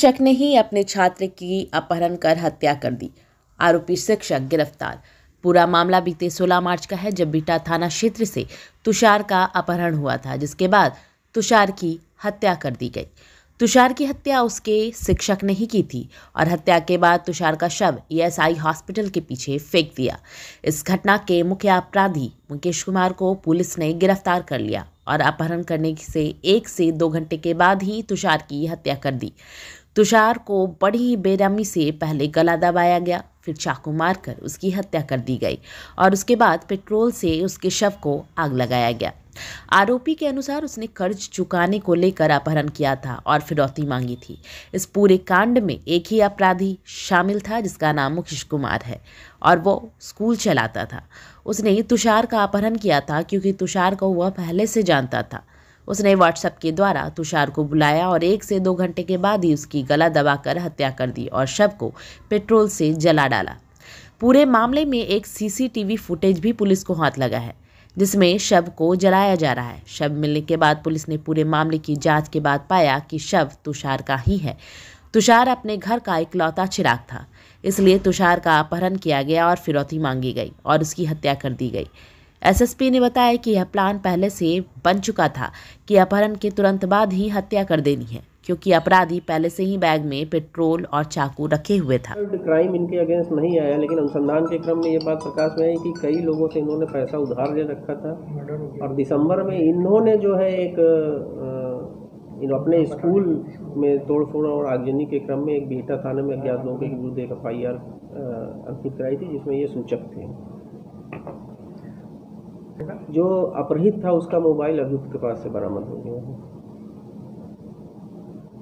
शिक्षक ने ही अपने छात्र की अपहरण कर हत्या कर दी। आरोपी शिक्षक गिरफ्तार। पूरा मामला बीते 16 मार्च का है, जब बीटा थाना क्षेत्र से तुषार का अपहरण हुआ था, जिसके बाद तुषार की हत्या कर दी गई। तुषार की हत्या उसके शिक्षक ने ही की थी और हत्या के बाद तुषार का शव ईएसआई हॉस्पिटल के पीछे फेंक दिया। इस घटना के मुख्य अपराधी मुकेश कुमार को पुलिस ने गिरफ्तार कर लिया और अपहरण करने से 1 से 2 घंटे के बाद ही तुषार की हत्या कर दी। तुषार को बड़ी ही बेरहमी से पहले गला दबाया गया, फिर चाकू मारकर उसकी हत्या कर दी गई और उसके बाद पेट्रोल से उसके शव को आग लगाया गया। आरोपी के अनुसार उसने कर्ज चुकाने को लेकर अपहरण किया था और फिरौती मांगी थी। इस पूरे कांड में एक ही अपराधी शामिल था, जिसका नाम मुकेश कुमार है और वो स्कूल चलाता था। उसने तुषार का अपहरण किया था क्योंकि तुषार को वह पहले से जानता था। उसने व्हाट्सएप के द्वारा तुषार को बुलाया और 1 से 2 घंटे के बाद ही उसकी गला दबाकर हत्या कर दी और शव को पेट्रोल से जला डाला। पूरे मामले में एक सीसीटीवी फुटेज भी पुलिस को हाथ लगा है, जिसमें शव को जलाया जा रहा है। शव मिलने के बाद पुलिस ने पूरे मामले की जांच के बाद पाया कि शव तुषार का ही है। तुषार अपने घर का इकलौता चिराग था, इसलिए तुषार का अपहरण किया गया और फिरौती मांगी गई और उसकी हत्या कर दी गई। एसएसपी ने बताया कि यह प्लान पहले से बन चुका था कि अपहरण के तुरंत बाद ही हत्या कर देनी है, क्योंकि अपराधी पहले से ही बैग में पेट्रोल और चाकू रखे हुए था। क्राइम इनके अगेंस्ट नहीं आया, लेकिन अनुसंधान के क्रम में ये बात प्रकाश में आई कि कई लोगों से इन्होंने पैसा उधार ले रखा था और दिसंबर में इन्होंने जो है एक अपने स्कूल में तोड़फोड़ और आगजनी के क्रम में एक बीटा थाने में अज्ञात लोगों के विरुद्ध एक FIR अंकित कराई थी, जिसमें ये सूचक थे। जो अपहृत था उसका मोबाइल अभियुक्त के पास से बरामद हो गया है।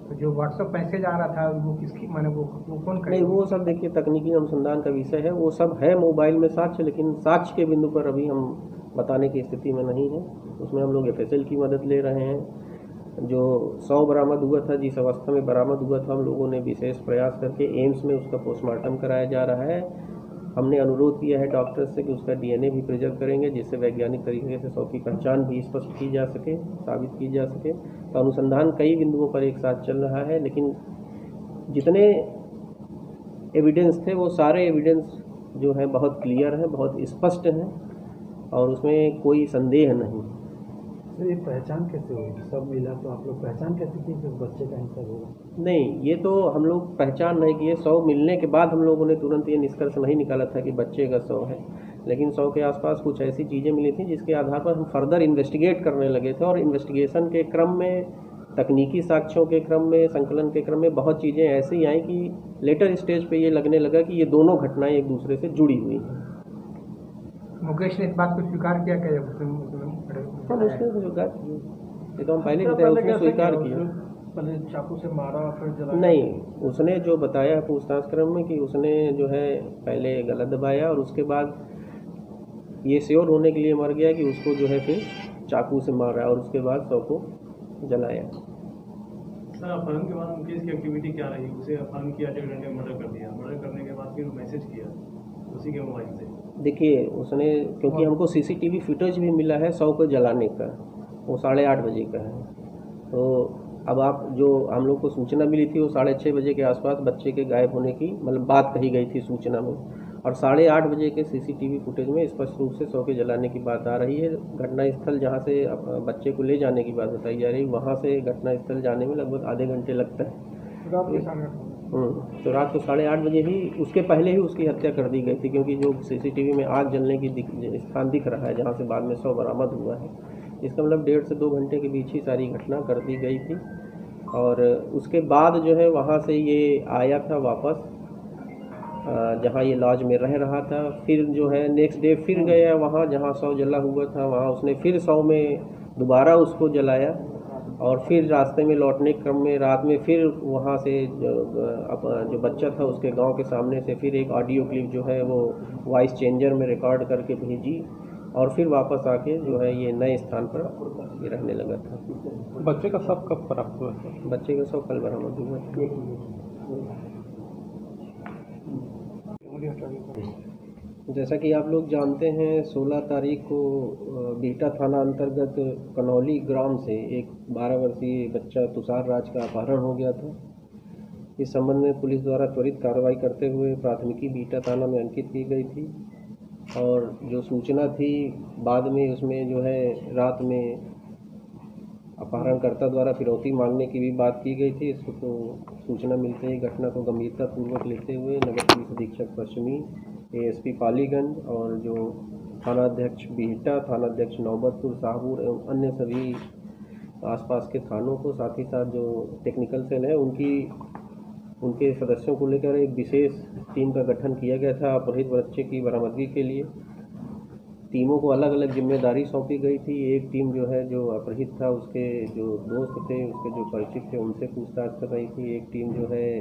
तो जो व्हाट्सएप मैसेज आ रहा था वो किसकी, माने वो कौन करे? नहीं, वो सब देखिए तकनीकी अनुसंधान का विषय है। वो सब है मोबाइल में साक्ष्य, लेकिन साक्ष्य के बिंदु पर अभी हम बताने की स्थिति में नहीं है। उसमें हम लोग FSL की मदद ले रहे हैं। जो 100 बरामद हुआ था, जिस अवस्था में बरामद हुआ था, हम लोगों ने विशेष प्रयास करके एम्स में उसका पोस्टमार्टम कराया जा रहा है। हमने अनुरोध किया है डॉक्टर्स से कि उसका DNA भी प्रिजर्व करेंगे, जिससे वैज्ञानिक तरीके से 100 की पहचान भी स्पष्ट की जा सके, साबित की जा सके। तो अनुसंधान कई बिंदुओं पर एक साथ चल रहा है, लेकिन जितने एविडेंस थे वो सारे एविडेंस जो है बहुत क्लियर हैं, बहुत स्पष्ट हैं और उसमें कोई संदेह नहीं। तो ये पहचान कैसे हुई? सब मिला तो आप लोग पहचान कैसे की कि बच्चे का हिस्सा होगा? नहीं, ये तो हम लोग पहचान नहीं किए। 100 मिलने के बाद हम लोगों ने तुरंत ये निष्कर्ष नहीं निकाला था कि बच्चे का 100 है, लेकिन 100 के आसपास कुछ ऐसी चीज़ें मिली थी जिसके आधार पर हम फर्दर इन्वेस्टिगेट करने लगे थे और इन्वेस्टिगेशन के क्रम में, तकनीकी साक्ष्यों के क्रम में, संकलन के क्रम में बहुत चीज़ें ऐसी आई कि लेटर स्टेज पे ये लगने लगा कि ये दोनों घटनाएं एक दूसरे से जुड़ी हुई हैं। मुकेश ने इस बात को स्वीकार किया क्या? उसने स्वीकार किया, ये तो हम पहले बताया, उसने स्वीकार किया। पहले चाकू से मारा फिर जला? नहीं, उसने जो बताया है पूछताछ क्रम में कि उसने जो है पहले गला दबाया और उसके बाद ये श्योर होने के लिए मर गया कि उसको जो है फिर चाकू से मारा और उसके बाद 100 को जलाया। सर, अपहरण के बाद मुकेश की एक्टिविटी क्या रही? उसे अपहरण किया, 1.5 घंटे मर्डर कर दिया, मर्डर करने के बाद फिर मैसेज किया उसी के मोबाइल से। देखिए, उसने, क्योंकि हमको CCTV फुटेज भी मिला है 100 को जलाने का, वो 8:30 बजे का है। तो अब आप, जो हम लोग को सूचना मिली थी वो 6:30 बजे के आसपास बच्चे के गायब होने की मतलब बात कही गई थी सूचना में, और 8:30 बजे के CCTV फुटेज में स्पष्ट रूप से 100 के जलाने की बात आ रही है। घटनास्थल जहाँ से बच्चे को ले जाने की बात बताई जा रही है, वहाँ से घटनास्थल जाने में लगभग आधे घंटे लगता है। तो रात को 8:30 बजे ही, उसके पहले ही उसकी हत्या कर दी गई थी, क्योंकि जो CCTV में आग जलने की स्थान दिख रहा है जहाँ से बाद में 100 बरामद हुआ है, इसका मतलब 1.5 से 2 घंटे के बीच ही सारी घटना कर दी गई थी। और उसके बाद जो है वहाँ से ये आया था वापस जहाँ ये लॉज में रह रहा था। फिर जो है नेक्स्ट डे फिर गया वहाँ जहाँ 100 जला हुआ था, वहाँ उसने फिर 100 में दोबारा उसको जलाया और फिर रास्ते में लौटने क्रम में रात में फिर वहाँ से जो बच्चा था उसके गांव के सामने से फिर एक ऑडियो क्लिप जो है वो वॉइस चेंजर में रिकॉर्ड करके भेजी और फिर वापस आके जो है ये नए स्थान पर ये रहने लगा था। बच्चे का शव कब प्राप्त हुआ? बच्चे का शव कल बरामद हुआ। जैसा कि आप लोग जानते हैं, 16 तारीख को बीटा थाना अंतर्गत कनौली ग्राम से एक 12 वर्षीय बच्चा तुषार राज का अपहरण हो गया था। इस संबंध में पुलिस द्वारा त्वरित कार्रवाई करते हुए प्राथमिकी बीटा थाना में अंकित की गई थी और जो सूचना थी बाद में उसमें जो है रात में अपहरणकर्ता द्वारा फिरौती मांगने की भी बात की गई थी। इसको तो सूचना मिलते ही घटना को गंभीरतापूर्वक लेते हुए नगर पुलिस अधीक्षक पश्चिमी, एएसपी पालीगंज और जो थानाध्यक्ष बीटा, थानाध्यक्ष नौबतपुर, शाहपुर एवं अन्य सभी आसपास के थानों को, साथ ही साथ जो टेक्निकल सेल है उनके सदस्यों को लेकर एक विशेष टीम का गठन किया गया था अपहृत बच्चे की बरामदगी के लिए। टीमों को अलग अलग जिम्मेदारी सौंपी गई थी। एक टीम जो है जो अपहृत था उसके जो दोस्त थे, उसके जो परिचित थे, उनसे पूछताछ कर रही थी। एक टीम जो है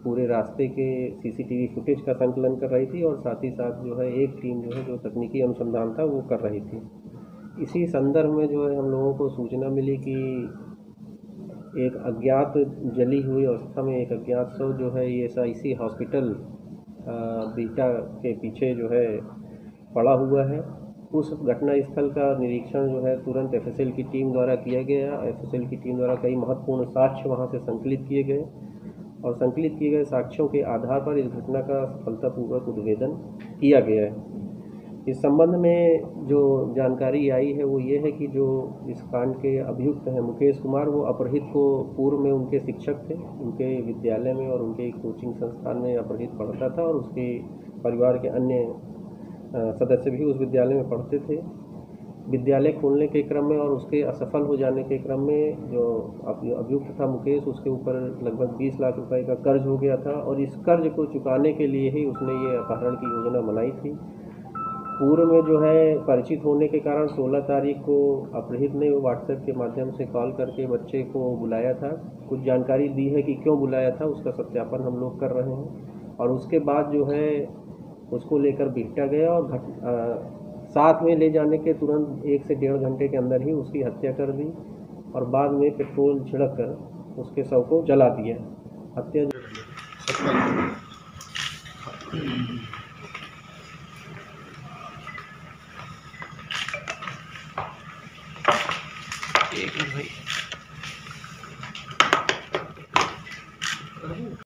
पूरे रास्ते के सीसीटीवी फुटेज का संकलन कर रही थी और साथ ही साथ जो है एक टीम जो है जो तकनीकी अनुसंधान था वो कर रही थी। इसी संदर्भ में जो है हम लोगों को सूचना मिली कि एक अज्ञात जली हुई अवस्था में एक अज्ञात शव जो है ESIC हॉस्पिटल बीटा के पीछे जो है पड़ा हुआ है। उस घटना स्थल का निरीक्षण जो है तुरंत FSL की टीम द्वारा किया गया। FSL की टीम द्वारा कई महत्वपूर्ण साक्ष्य वहां से संकलित किए गए और संकलित किए गए साक्ष्यों के आधार पर इस घटना का सफलतापूर्वक उद्भेदन किया गया है। इस संबंध में जो जानकारी आई है वो ये है कि जो इस कांड के अभियुक्त हैं मुकेश कुमार, वो अपहृत को पूर्व में उनके शिक्षक थे, उनके विद्यालय में और उनके कोचिंग संस्थान में अपहृत पढ़ता था और उसके परिवार के अन्य सदस्य भी उस विद्यालय में पढ़ते थे। विद्यालय खोलने के क्रम में और उसके असफल हो जाने के क्रम में जो अभियुक्त था मुकेश, उसके ऊपर लगभग 20 लाख रुपए का कर्ज हो गया था और इस कर्ज को चुकाने के लिए ही उसने ये अपहरण की योजना बनाई थी। पूर्व में जो है परिचित होने के कारण 16 तारीख को अपहृत ने व्हाट्सएप के माध्यम से कॉल करके बच्चे को बुलाया था। कुछ जानकारी दी है कि क्यों बुलाया था, उसका सत्यापन हम लोग कर रहे हैं और उसके बाद जो है उसको लेकर बीटा गया और साथ में ले जाने के तुरंत 1 से 1.5 घंटे के अंदर ही उसकी हत्या कर दी और बाद में पेट्रोल छिड़क कर उसके शव को जला दिया। हत्या एक मिनट भाई।